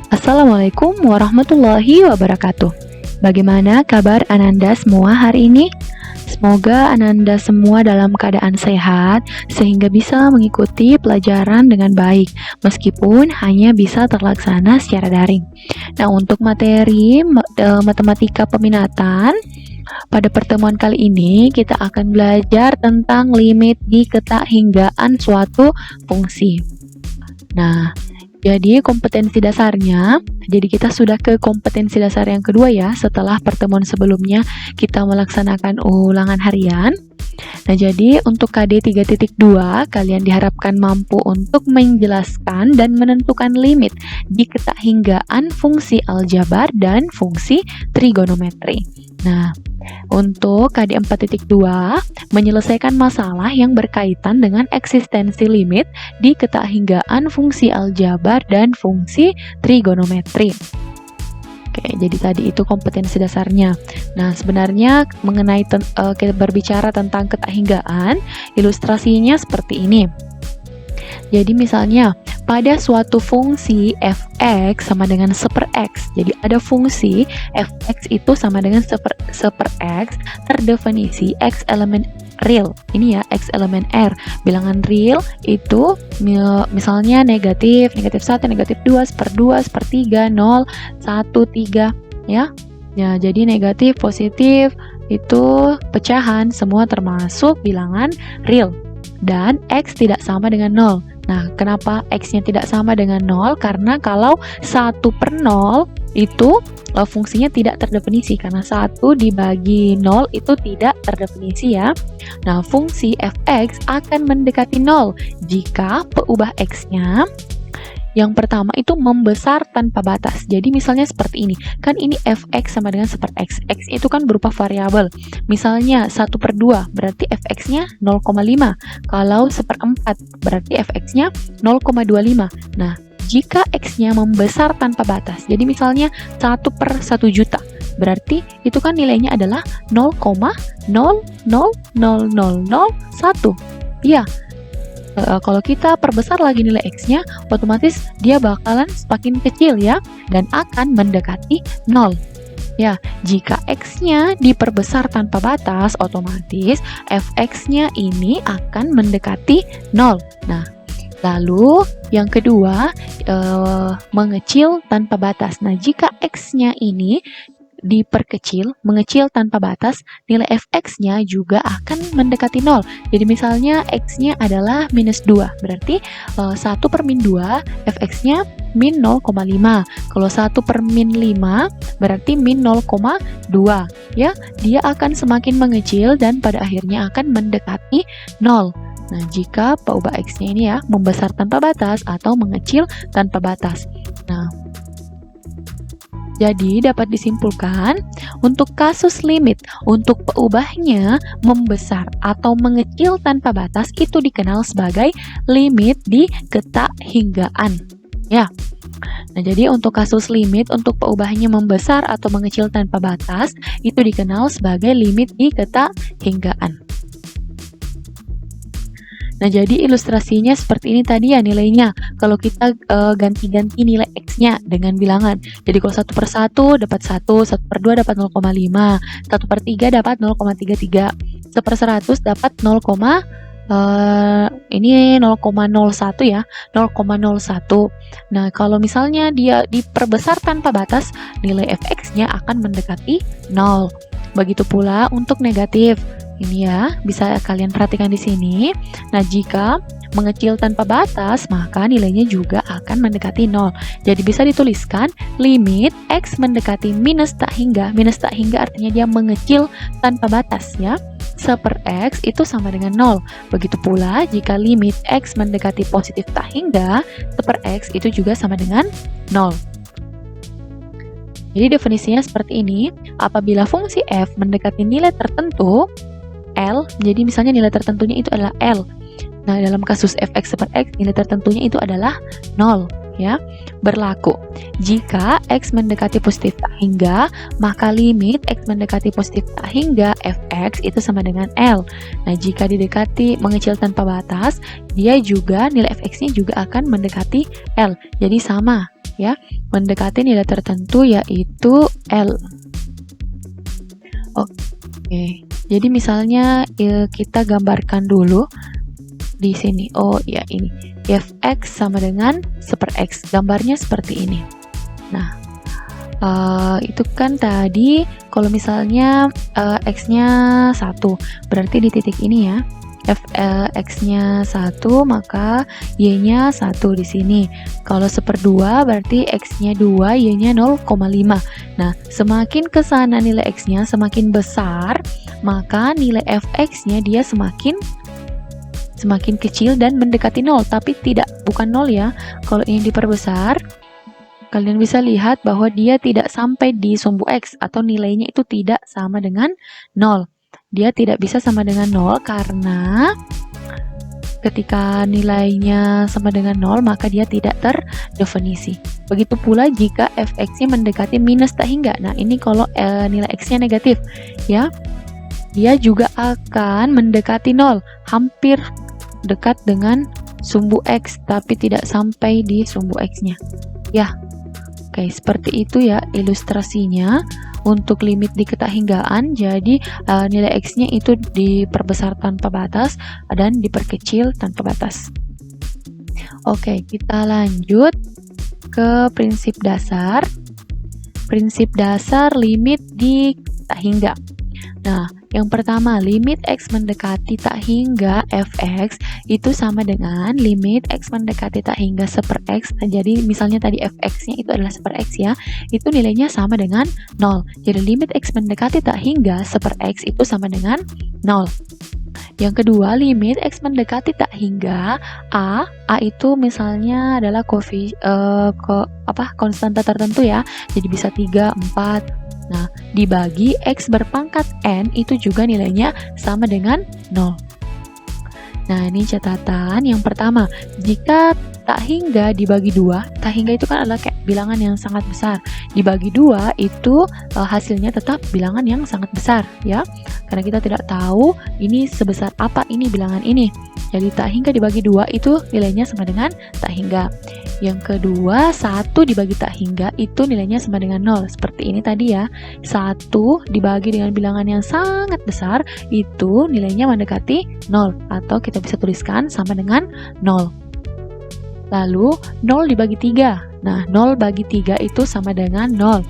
Assalamualaikum warahmatullahi wabarakatuh. Bagaimana kabar Ananda semua hari ini? Semoga Ananda semua dalam keadaan sehat sehingga bisa mengikuti pelajaran dengan baik meskipun hanya bisa terlaksana secara daring. Nah, untuk materi matematika peminatan pada pertemuan kali ini kita akan belajar tentang limit di ketahinggaan suatu fungsi. Nah, jadi kompetensi dasarnya, jadi kita sudah ke kompetensi dasar yang kedua ya, setelah pertemuan sebelumnya kita melaksanakan ulangan harian. Nah, jadi untuk KD 3.2, kalian diharapkan mampu untuk menjelaskan dan menentukan limit di ketahinggaan fungsi aljabar dan fungsi trigonometri. Nah, untuk KD 4.2, menyelesaikan masalah yang berkaitan dengan eksistensi limit di ketahinggaan fungsi aljabar dan fungsi trigonometri. Oke, jadi tadi itu kompetensi dasarnya. Nah, sebenarnya mengenai kita berbicara tentang ketahinggaan, ilustrasinya seperti ini. Jadi misalnya, pada suatu fungsi fx sama dengan 1/x. Jadi ada fungsi fx itu sama dengan 1/x, terdefinisi x elemen real. Ini ya, x elemen R. Bilangan real itu misalnya negatif 1, negatif 2, 1/2, 1/3, 0, 1, 3, ya. Ya, jadi negatif, positif itu pecahan semua termasuk bilangan real. Dan x tidak sama dengan 0. Nah, kenapa x-nya tidak sama dengan 0? Karena kalau 1/0 itu fungsinya tidak terdefinisi. Karena 1 dibagi 0 itu tidak terdefinisi ya. Nah, fungsi fx akan mendekati 0 jika peubah x-nya yang pertama itu membesar tanpa batas. Jadi misalnya seperti ini. Kan ini fx sama dengan 1/x. X itu kan berupa variabel. Misalnya 1/2 berarti fx-nya 0,5. Kalau 1/4 berarti fx-nya 0,25. Nah, jika x-nya membesar tanpa batas. Jadi misalnya 1/1 juta. Berarti itu kan nilainya adalah 0,000001. Iya. Kalau kita perbesar lagi nilai x-nya, otomatis dia bakalan semakin kecil ya, dan akan mendekati 0. Ya, jika x-nya diperbesar tanpa batas, otomatis fx-nya ini akan mendekati 0. Nah, lalu yang kedua, mengecil tanpa batas. Nah, jika x-nya ini diperkecil, mengecil tanpa batas, nilai fx-nya juga akan mendekati 0. Jadi misalnya x-nya adalah minus 2, berarti 1/-2, fx-nya min 0,5. Kalau 1/-5, berarti min 0,2. Ya, dia akan semakin mengecil dan pada akhirnya akan mendekati 0. Nah, jika peubah x-nya ini ya, membesar tanpa batas atau mengecil tanpa batas. Nah, jadi dapat disimpulkan, untuk kasus limit untuk peubahnya membesar atau mengecil tanpa batas itu dikenal sebagai limit di ketahinggaan. Ya. Nah, jadi untuk kasus limit untuk peubahnya membesar atau mengecil tanpa batas itu dikenal sebagai limit di ketahinggaan. Nah, jadi ilustrasinya seperti ini tadi ya nilainya. Kalau kita ganti-ganti nilai x-nya dengan bilangan. Jadi kalau 1/1 dapat 1, 1/2 dapat 0,5, 1/3 dapat 0,33, 1/100 dapat 0,01 ya, 0,01. Nah, kalau misalnya dia diperbesar tanpa batas, nilai fx-nya akan mendekati 0. Begitu pula untuk negatif. Ini ya, bisa kalian perhatikan di sini. Nah, jika mengecil tanpa batas, maka nilainya juga akan mendekati 0. Jadi bisa dituliskan limit x mendekati minus tak hingga. Minus tak hingga artinya dia mengecil tanpa batas ya. 1/x itu sama dengan 0. Begitu pula jika limit x mendekati positif tak hingga, 1/x itu juga sama dengan 0. Jadi definisinya seperti ini. Apabila fungsi f mendekati nilai tertentu, L, jadi misalnya nilai tertentunya itu adalah L. Nah, dalam kasus fx 1/x, nilai tertentunya itu adalah 0, ya. Berlaku. Jika x mendekati positif tak hingga, maka limit x mendekati positif tak hingga fx itu sama dengan L. Nah, jika didekati mengecil tanpa batas, dia juga nilai fx-nya juga akan mendekati L. Jadi sama. ya, mendekati nilai tertentu yaitu L. Oke, jadi misalnya kita gambarkan dulu di sini. Oh ya, ini fx sama dengan 1/x. Gambarnya seperti ini. Nah, itu kan tadi kalau misalnya x-nya 1, berarti di titik ini ya. X-nya 1, maka Y-nya 1 di sini. Kalau 1/2 berarti X-nya 2, Y-nya 0,5. Nah, semakin ke sana nilai X-nya semakin besar, maka nilai Fx-nya dia semakin kecil dan mendekati 0, tapi bukan 0 ya. Kalau ini diperbesar, kalian bisa lihat bahwa dia tidak sampai di sumbu X atau nilainya itu tidak sama dengan 0. Dia tidak bisa sama dengan 0 karena ketika nilainya sama dengan 0 maka dia tidak terdefinisi. Begitu pula jika fx-nya mendekati minus tak hingga. Nah, ini kalau nilai x-nya negatif ya. Dia juga akan mendekati 0, hampir dekat dengan sumbu x tapi tidak sampai di sumbu x-nya. Ya. Oke, seperti itu ya ilustrasinya untuk limit di ketahinggaan. Jadi nilai x-nya itu diperbesar tanpa batas dan diperkecil tanpa batas. Oke, kita lanjut ke prinsip dasar. Prinsip dasar limit di tak hingga. Nah, yang pertama, limit x mendekati tak hingga fx itu sama dengan limit x mendekati tak hingga 1/x. Nah, jadi misalnya tadi fx-nya itu adalah 1/x ya, itu nilainya sama dengan 0. Jadi limit x mendekati tak hingga 1/x itu sama dengan 0. Yang kedua, limit x mendekati tak hingga a itu misalnya adalah konstanta tertentu ya. Jadi bisa 3, 4. Nah, dibagi x berpangkat n itu juga nilainya sama dengan 0. Nah, ini catatan yang pertama. Jika tak hingga dibagi 2, tak hingga itu kan adalah kayak bilangan yang sangat besar. Dibagi 2 itu hasilnya tetap bilangan yang sangat besar ya. Karena kita tidak tahu ini sebesar apa ini bilangan ini. Jadi tak hingga dibagi 2 itu nilainya sama dengan tak hingga. Yang kedua, 1 dibagi tak hingga itu nilainya sama dengan 0. Seperti ini tadi ya. 1 dibagi dengan bilangan yang sangat besar itu nilainya mendekati 0. Atau kita bisa tuliskan sama dengan 0. Lalu 0 dibagi 3. Nah, 0 bagi 3 itu sama dengan 0.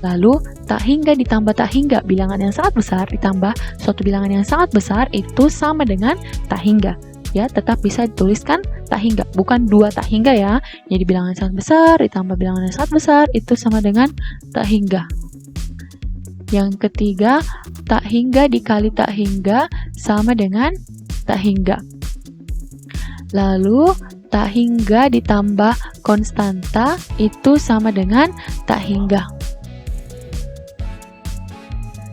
Lalu tak hingga ditambah tak hingga, bilangan yang sangat besar ditambah suatu bilangan yang sangat besar itu sama dengan tak hingga. Ya, tetap bisa dituliskan tak hingga, bukan 2 tak hingga ya. Jadi bilangan yang sangat besar ditambah bilangan yang sangat besar itu sama dengan tak hingga. Yang ketiga, tak hingga dikali tak hingga sama dengan tak hingga. Lalu tak hingga ditambah konstanta itu sama dengan tak hingga.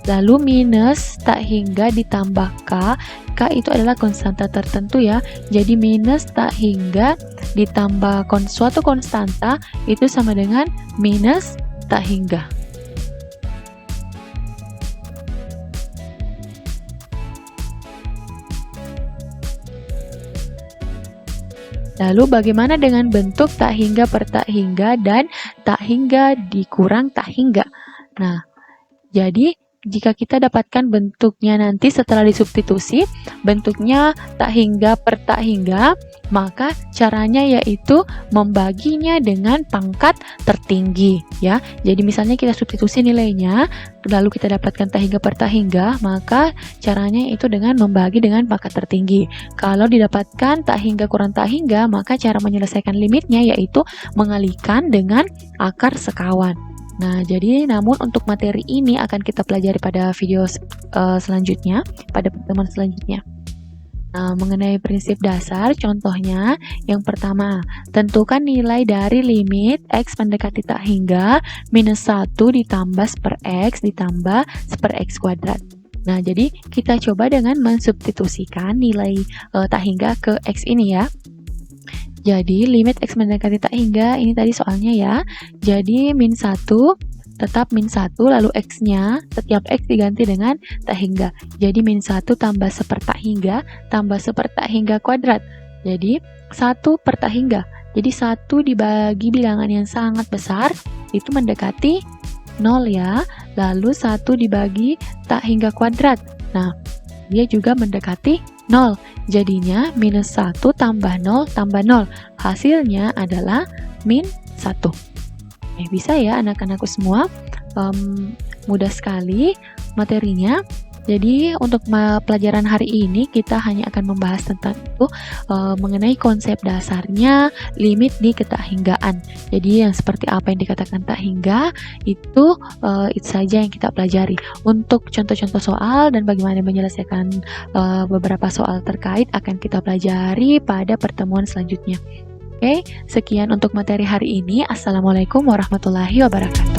Lalu minus tak hingga ditambah K. K itu adalah konstanta tertentu ya. Jadi minus tak hingga ditambah suatu konstanta itu sama dengan minus tak hingga. Lalu bagaimana dengan bentuk tak hingga per tak hingga dan tak hingga dikurang tak hingga? Nah, jadi jika kita dapatkan bentuknya nanti setelah disubstitusi, bentuknya tak hingga per tak hingga, maka caranya yaitu membaginya dengan pangkat tertinggi ya. Jadi misalnya kita substitusi nilainya, lalu kita dapatkan tak hingga per tak hingga, maka caranya itu dengan membagi dengan pangkat tertinggi. Kalau didapatkan tak hingga kurang tak hingga, maka cara menyelesaikan limitnya yaitu mengalihkan dengan akar sekawan. Nah, jadi namun untuk materi ini akan kita pelajari pada video selanjutnya, pada pertemuan selanjutnya. Nah, mengenai prinsip dasar, contohnya yang pertama, tentukan nilai dari limit x mendekati tak hingga minus 1 ditambah 1/x ditambah 1/x kuadrat. Nah, jadi kita coba dengan mensubstitusikan nilai tak hingga ke x ini ya. Jadi limit x mendekati tak hingga, ini tadi soalnya ya. Jadi min 1, tetap min 1, lalu x-nya, setiap x diganti dengan tak hingga. Jadi min 1 tambah 1 tak hingga, tambah 1 tak hingga kuadrat. Jadi 1 per tak hingga. Jadi 1 dibagi bilangan yang sangat besar itu mendekati 0 ya. Lalu 1 dibagi tak hingga kuadrat. Nah, dia juga mendekati 0. Jadinya minus 1 tambah 0 tambah 0. Hasilnya adalah min 1. Bisa ya anak-anakku semua. Mudah sekali materinya. Jadi untuk pelajaran hari ini kita hanya akan membahas tentang itu mengenai konsep dasarnya limit di ketakhinggaan. Jadi yang seperti apa yang dikatakan tak hingga itu saja yang kita pelajari. Untuk contoh-contoh soal dan bagaimana menyelesaikan beberapa soal terkait akan kita pelajari pada pertemuan selanjutnya. Oke, sekian untuk materi hari ini. Assalamualaikum warahmatullahi wabarakatuh.